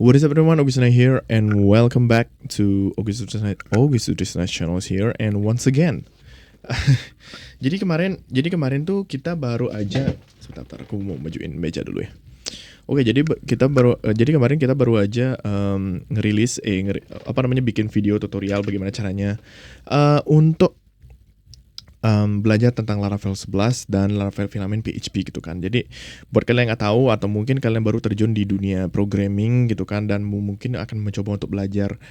What is up everyone, Augustina here and welcome back to Augustina channel here and once again. Jadi kemarin tuh kita baru aja sebentar aku mau majuin meja dulu ya. Oke, jadi kemarin kita baru aja bikin video tutorial bagaimana caranya untuk belajar tentang Laravel 11 dan Laravel Filament PHP gitu kan. Jadi buat kalian yang nggak tahu atau mungkin kalian baru terjun di dunia programming gitu kan dan mungkin akan mencoba untuk belajar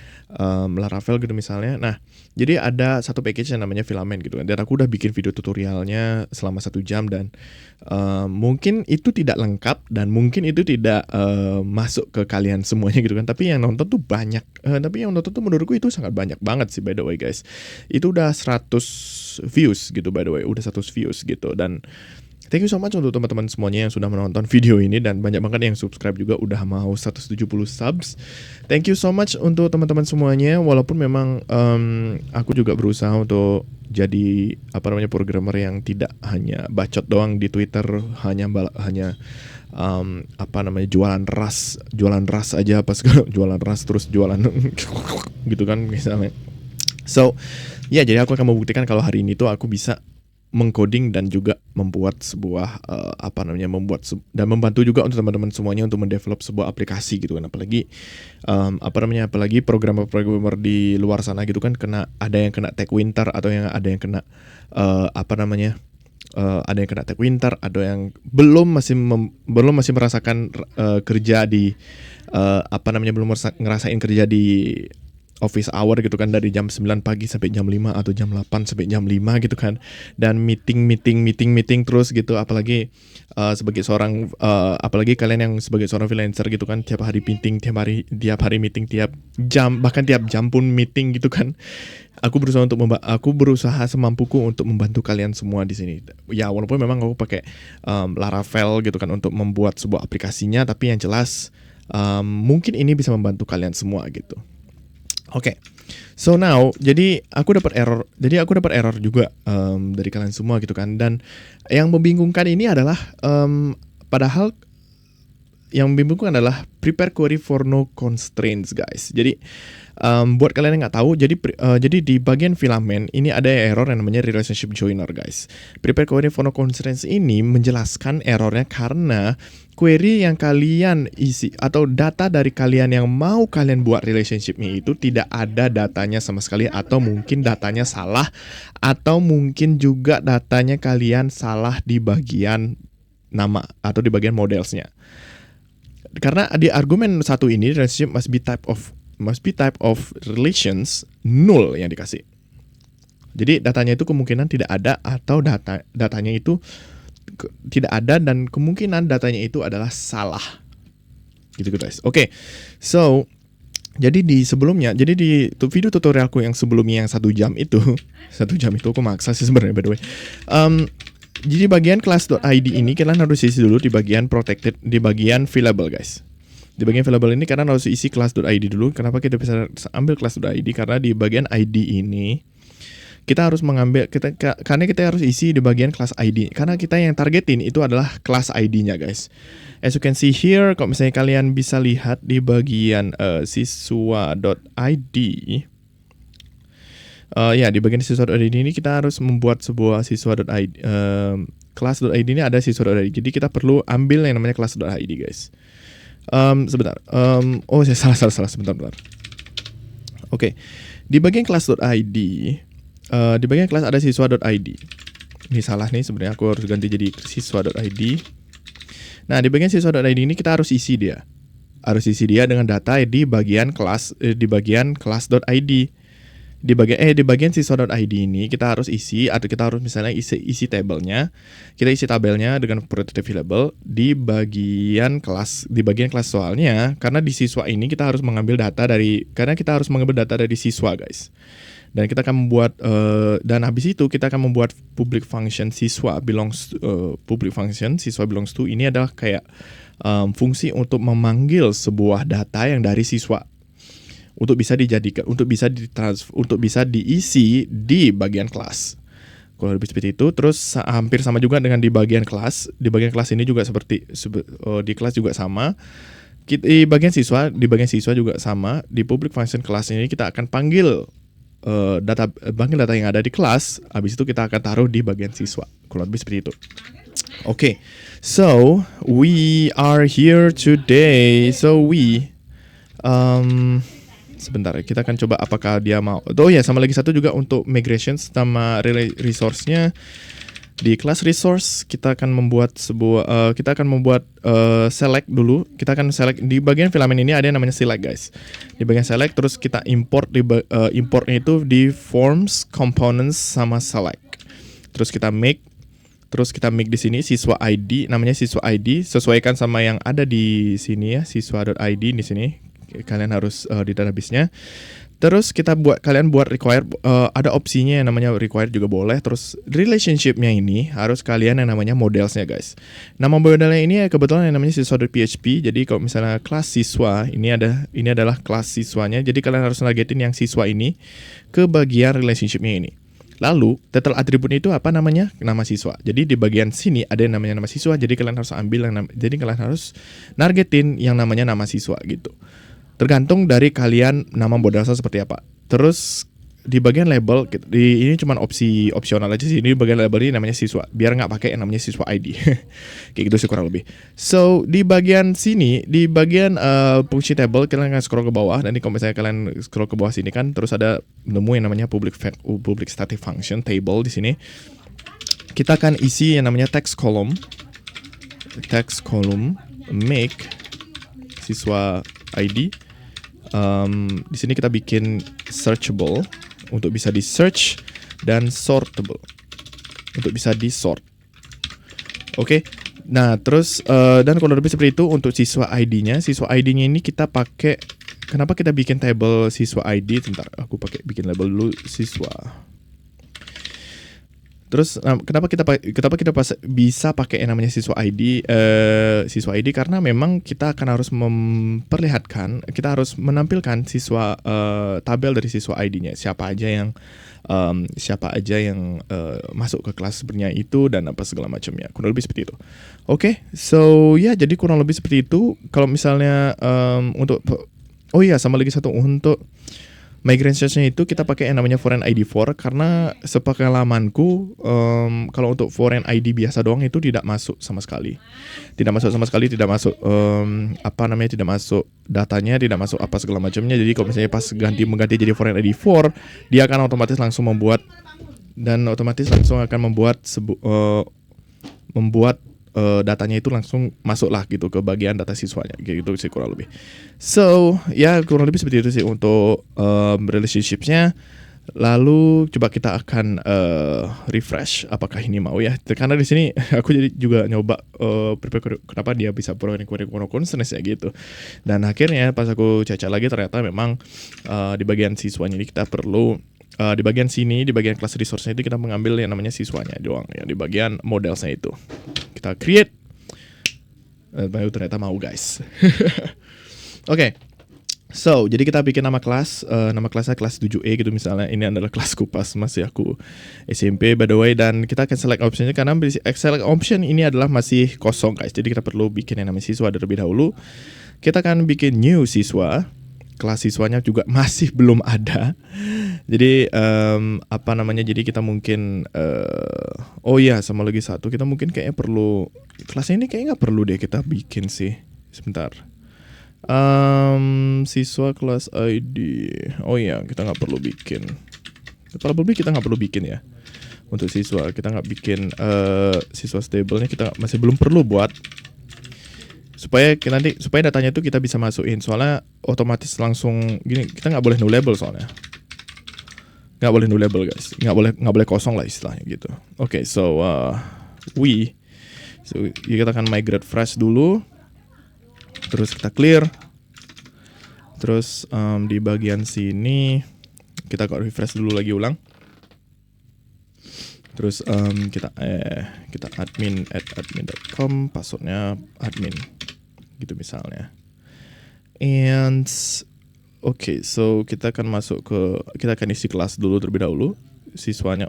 Laravel gitu misalnya. Nah, jadi ada satu package yang namanya Filament gitu kan. Dan aku udah bikin video tutorialnya selama 1 jam dan mungkin itu tidak lengkap dan mungkin itu tidak masuk ke kalian semuanya gitu kan. Tapi yang nonton tuh banyak. Tapi yang nonton tuh menurutku itu sangat banyak banget sih by the way guys. Itu udah 100 views gitu by the way, udah 100 views gitu. Dan thank you so much untuk teman-teman semuanya yang sudah menonton video ini dan banyak banget yang subscribe juga udah mau 170 subs. Thank you so much untuk teman-teman semuanya. Walaupun memang aku juga berusaha untuk jadi programmer yang tidak hanya bacot doang di Twitter, hanya jualan ras aja pas jualan ras terus jualan gitu kan misalnya. So, ya jadi aku akan membuktikan kalau hari ini tuh aku bisa mengcoding dan juga membuat sebuah dan membantu juga untuk teman-teman semuanya untuk mendevelop sebuah aplikasi gitu kan. Apalagi programmer di luar sana gitu kan ada yang kena tech winter atau ada yang kena ada yang kena tech winter, ada yang belum masih merasakan kerja di belum ngerasain kerja di office hour gitu kan, dari jam 9 pagi sampai jam 5 atau jam 8 sampai jam 5 gitu kan. Dan meeting terus gitu, apalagi apalagi kalian yang sebagai seorang freelancer gitu kan, tiap hari meeting, tiap hari meeting, tiap jam, bahkan tiap jam pun meeting gitu kan. Aku berusaha semampuku untuk membantu kalian semua di sini. Ya walaupun memang aku pakai Laravel gitu kan untuk membuat sebuah aplikasinya, tapi yang jelas mungkin ini bisa membantu kalian semua gitu. Oke, so now jadi aku dapat error juga dari kalian semua gitu kan. Dan yang membingungkan ini adalah padahal yang membingungkan adalah prepare query for no constraints guys. Jadi buat kalian yang nggak tahu, jadi di bagian filament ini ada error yang namanya relationship joiner guys. Prepare query for no constraints ini menjelaskan errornya karena query yang kalian isi atau data dari kalian yang mau kalian buat relationship-nya itu tidak ada datanya sama sekali, atau mungkin datanya salah, atau mungkin juga datanya kalian salah di bagian nama atau di bagian modelsnya. Karena di argumen satu ini relationship must be type of relations null yang dikasih. Jadi datanya itu kemungkinan tidak ada atau datanya itu tidak ada dan kemungkinan datanya itu adalah salah. Gitu guys. Oke. So, jadi di video tutorialku yang sebelumnya yang 1 jam itu, 1 jam itu aku maksa sih sebenarnya by the way. Jadi bagian class.id ini kalian harus isi dulu di bagian protected, di bagian fillable guys. Di bagian fillable ini kalian harus isi class.id dulu. Kenapa kita bisa ambil class.id? Karena di bagian ID ini kita harus karena kita harus isi di bagian class ID. Karena kita yang targetin itu adalah class ID-nya guys. As you can see here, kalau misalnya kalian bisa lihat di bagian siswa.id. Di bagian siswa.id ini kita harus membuat sebuah siswa.id. Class.id ini ada siswa.id. Jadi kita perlu ambil yang namanya class.id guys. Sebentar. Saya salah sebentar. Oke. Di bagian class.id, di bagian kelas ada siswa.id. Ini salah nih, sebenarnya aku harus ganti jadi siswa.id. Nah, di bagian siswa.id ini kita harus isi dia. Harus isi dia dengan data di bagian kelas di bagian class.id. Di bagian siswa.id ini kita harus isi, atau kita harus misalnya isi tabelnya. Kita isi tabelnya dengan protected variable di bagian kelas soalnya karena di siswa ini kita harus mengambil data dari siswa guys. Dan kita akan membuat dan habis itu kita akan membuat public function siswa belongs to. Ini adalah kayak fungsi untuk memanggil sebuah data yang dari siswa untuk bisa diisi di bagian kelas. Kalau lebih seperti itu, terus hampir sama juga dengan di bagian kelas. Di bagian kelas ini juga di kelas juga sama. di bagian siswa juga sama. Di public function class ini kita akan panggil data yang ada di kelas. Habis itu kita akan taruh di bagian siswa. Kurang lebih seperti itu. Okay, so we are here today. Sebentar, kita akan coba apakah dia mau. Oh ya, sama lagi satu juga untuk migrations sama resource-nya. Di class resource kita akan membuat select dulu. Kita akan select di bagian filamen ini ada yang namanya select, guys. Di bagian select terus kita import importnya itu di forms, components sama select. Terus kita make di sini siswa ID, namanya siswa ID, sesuaikan sama yang ada di sini ya, siswa.id di sini. Kalian harus di database-nya. Terus kalian buat require, ada opsinya yang namanya require juga boleh. Terus relationship-nya ini harus kalian yang namanya models-nya, guys. Nama modelnya ini kebetulan yang namanya siswa.php. Jadi kalau misalnya kelas siswa, ini adalah kelas siswanya. Jadi kalian harus nargetin yang siswa ini ke bagian relationship-nya ini. Lalu title atributnya itu apa namanya? Nama siswa. Jadi di bagian sini ada yang namanya nama siswa. Jadi kalian harus jadi kalian harus nargetin yang namanya nama siswa gitu. Tergantung dari kalian nama modalnya seperti apa. Terus di bagian label, ini cuma opsional aja sih. Ini bagian label ini namanya siswa, biar nggak pakai yang namanya siswa ID. Kayak gitu sih kurang lebih. So di bagian sini, di bagian fungsi table, kalian akan scroll ke bawah. Nanti kalau misalnya kalian scroll ke bawah sini kan, terus ada nemu yang namanya public static function table di sini. Kita akan isi yang namanya text column make siswa ID. Di sini kita bikin searchable untuk bisa di search dan sortable untuk bisa di sort. Oke. Nah, terus dan kalau lebih seperti itu untuk siswa ID-nya. Siswa ID-nya ini kita pakai, kenapa kita bikin table siswa ID? Sebentar, aku bikin label dulu siswa. Terus kenapa kita bisa pakai yang namanya siswa ID karena memang kita akan harus memperlihatkan, kita harus menampilkan siswa tabel dari siswa ID-nya, siapa aja yang masuk ke kelas sebenarnya itu dan apa segala macamnya. Kurang lebih seperti itu. Oke, so ya jadi kurang lebih seperti itu. Kalau misalnya sama lagi satu untuk migrationsnya itu kita pakai yang namanya foreign ID 4 karena sepengalamanku kalau untuk foreign ID biasa doang itu tidak masuk sama sekali. Tidak masuk tidak masuk datanya, tidak masuk apa segala macamnya. Jadi kalau misalnya pas mengganti jadi foreign ID 4, dia akan otomatis langsung membuat datanya itu langsung masuk lah gitu ke bagian data siswanya gitu sih kurang lebih. So ya kurang lebih seperti itu sih untuk relationship-nya. Lalu coba kita akan refresh apakah ini mau ya, karena di sini aku jadi juga nyoba prepare kenapa dia bisa query constants ya gitu. Dan akhirnya pas aku caca lagi ternyata memang di bagian siswanya ini kita perlu di bagian sini, di bagian class resource-nya itu kita mengambil yang namanya siswanya doang, yang di bagian modelsnya itu kita create. Baru ternyata mau, guys. Oke. So, jadi kita bikin nama kelasnya kelas 7E gitu misalnya. Ini adalah kelasku pas masih aku SMP by the way, dan kita akan select optionnya karena select option ini adalah masih kosong, guys. Jadi kita perlu bikin yang namanya siswa terlebih dahulu. Kita akan bikin new siswa. Kelas siswanya juga masih belum ada. Jadi jadi kita mungkin sama lagi satu, kita mungkin kayaknya perlu kelasnya ini kayaknya nggak perlu deh kita bikin sih. Sebentar. Siswa kelas ID. Kita nggak perlu bikin. Probably kita nggak perlu bikin ya. Untuk siswa kita nggak bikin siswa stable-nya kita masih belum perlu buat. Supaya datanya itu kita bisa masukin, soalnya otomatis langsung gini, kita nggak boleh nullable soalnya, nggak boleh nullable, guys, nggak boleh kosong lah istilahnya gitu. Oke, so kita akan migrate fresh dulu, terus kita clear, terus di bagian sini kita refresh dulu lagi ulang, terus kita admin@admin.com, passwordnya admin gitu misalnya. And so kita akan isi kelas dulu terlebih dahulu. Siswanya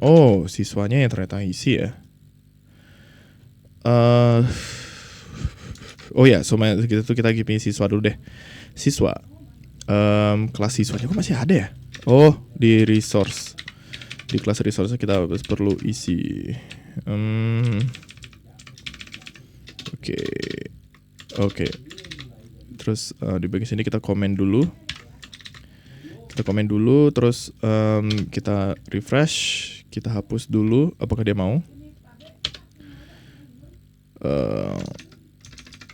yang ternyata isi ya. Oh ya, kita lagi pilih siswa dulu deh. Siswa. Kelas siswanya kok masih ada ya? Oh, di resource. Di kelas resource kita perlu isi. Oke. Terus di bagian sini kita komen dulu. Terus kita refresh, kita hapus dulu. Apakah dia mau?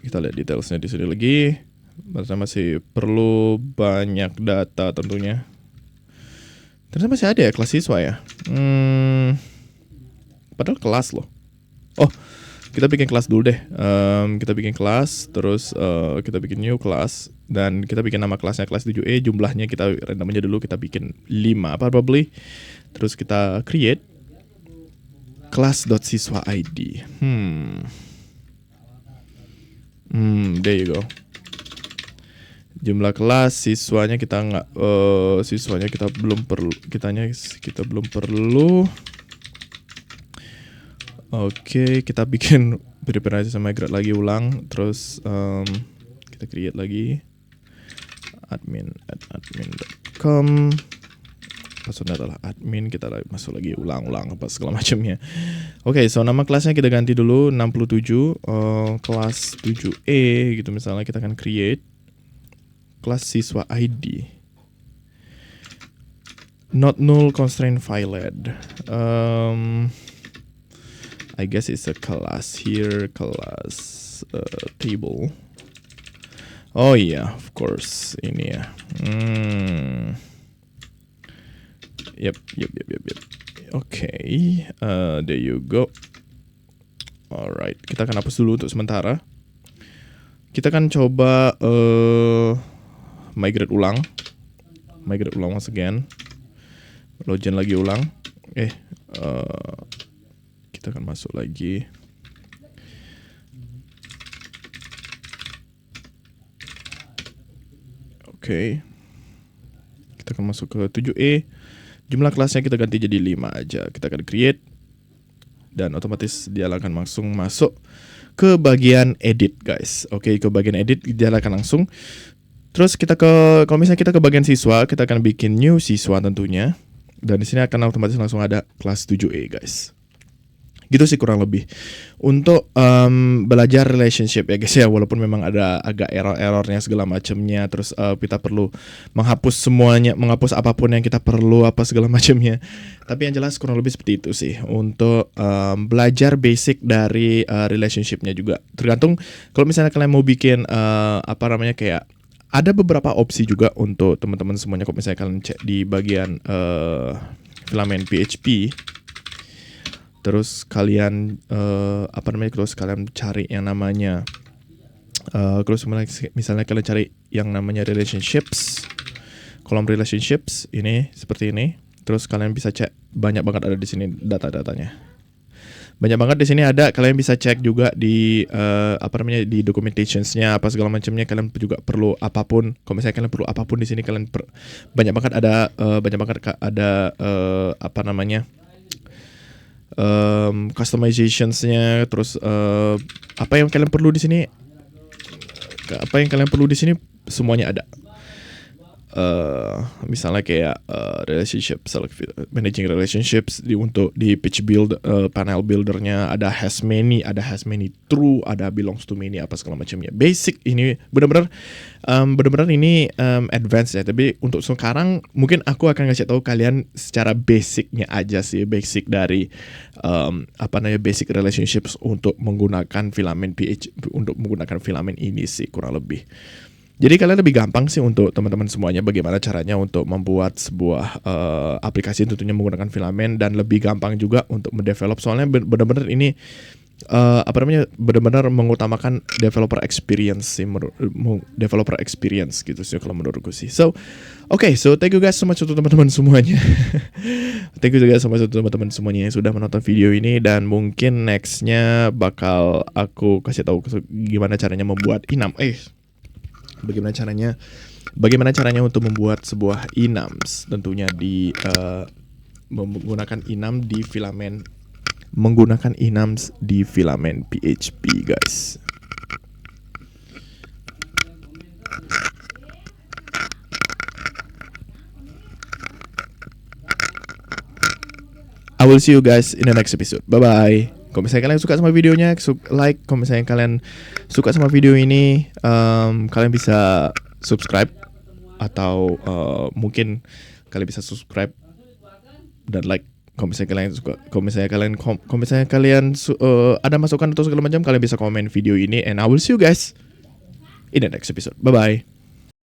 Kita lihat detailsnya di sini lagi. Masih perlu banyak data tentunya. Ternyata masih ada ya kelas siswa ya. Padahal kelas loh. Oh, kita bikin kelas dulu deh. Kita bikin kelas, terus kita bikin new class, dan kita bikin nama kelasnya kelas 7E. Jumlahnya kita random aja dulu, kita bikin 5 probably. Terus kita create class.siswa.id. There you go. Jumlah kelas siswanya kita belum perlu. Kita belum perlu. Oke, kita bikin prepare aja sama migrate lagi ulang. Terus kita create lagi admin@admin.com. Passwordnya adalah admin. Kita masuk lagi ulang-ulang apa segala macamnya. Oke, so nama kelasnya kita ganti dulu 67 kelas 7E gitu misalnya. Kita akan create kelas siswa ID. Not null constraint filed. I guess it's a class here, class table. Oh iya, of course ini ya. Yep. Okay, there you go. Alright, kita akan hapus dulu untuk sementara. Kita akan coba migrate ulang once again. Login lagi ulang. Kita akan masuk lagi. Oke. Kita akan masuk ke 7E. Jumlah kelasnya kita ganti jadi 5 aja. Kita akan create. Dan otomatis dia akan langsung masuk ke bagian edit, guys. Oke, ke bagian edit dia akan langsung. Terus kalau misalnya kita ke bagian siswa, kita akan bikin new siswa tentunya. Dan di sini akan otomatis langsung ada kelas 7E, guys. Gitu sih kurang lebih untuk belajar relationship ya guys ya, walaupun memang ada agak error-errornya segala macamnya. Terus kita perlu menghapus apapun yang kita perlu apa segala macamnya. Tapi yang jelas kurang lebih seperti itu sih untuk belajar basic dari relationshipnya juga. Tergantung kalau misalnya kalian mau bikin kayak ada beberapa opsi juga untuk teman-teman semuanya. Kalau misalnya kalian cek di bagian filament PHP, terus kalian terus kalian cari yang namanya terus misalnya kalian cari yang namanya relationships, kolom relationships ini seperti ini. Terus kalian bisa cek, banyak banget ada di sini data-datanya. Banyak banget di sini ada, kalian bisa cek juga di di documentationsnya apa segala macamnya. Kalian juga perlu apapun, kalau misalnya kalian perlu apapun di sini kalian banyak banget ada customizationsnya. Terus apa yang kalian perlu di sini semuanya ada. Misalnya kayak managing relationships untuk di page build, panel buildernya ada has many true, ada belongs to many apa segala macamnya. Basic ini benar-benar ini advance ya. Tapi untuk sekarang mungkin aku akan ngasih tahu kalian secara basicnya aja sih, basic dari basic relationships untuk menggunakan filament PHP, untuk menggunakan filament ini sih kurang lebih. Jadi kalian lebih gampang sih untuk teman-teman semuanya bagaimana caranya untuk membuat sebuah aplikasi tentunya menggunakan filament, dan lebih gampang juga untuk mendevelop, soalnya benar-benar ini benar-benar mengutamakan developer experience gitu sih kalau menurutku sih. So thank you guys so much untuk teman-teman semuanya. Thank you juga so much untuk teman-teman semuanya yang sudah menonton video ini, dan mungkin nextnya bakal aku kasih tahu gimana caranya membuat enum. Bagaimana caranya untuk membuat sebuah enums tentunya di menggunakan enums di filament PHP, guys. will see you guys in the next episode. Bye bye. Kalau misalnya kalian suka sama videonya, like. Kalau misalnya kalian suka sama video ini, kalian bisa subscribe atau mungkin kalian bisa subscribe dan like. Kalau misalnya kalian suka, kalau misalnya kalian ada masukan atau segala macam, kalian bisa komen video ini, and I will see you guys in the next episode. Bye bye.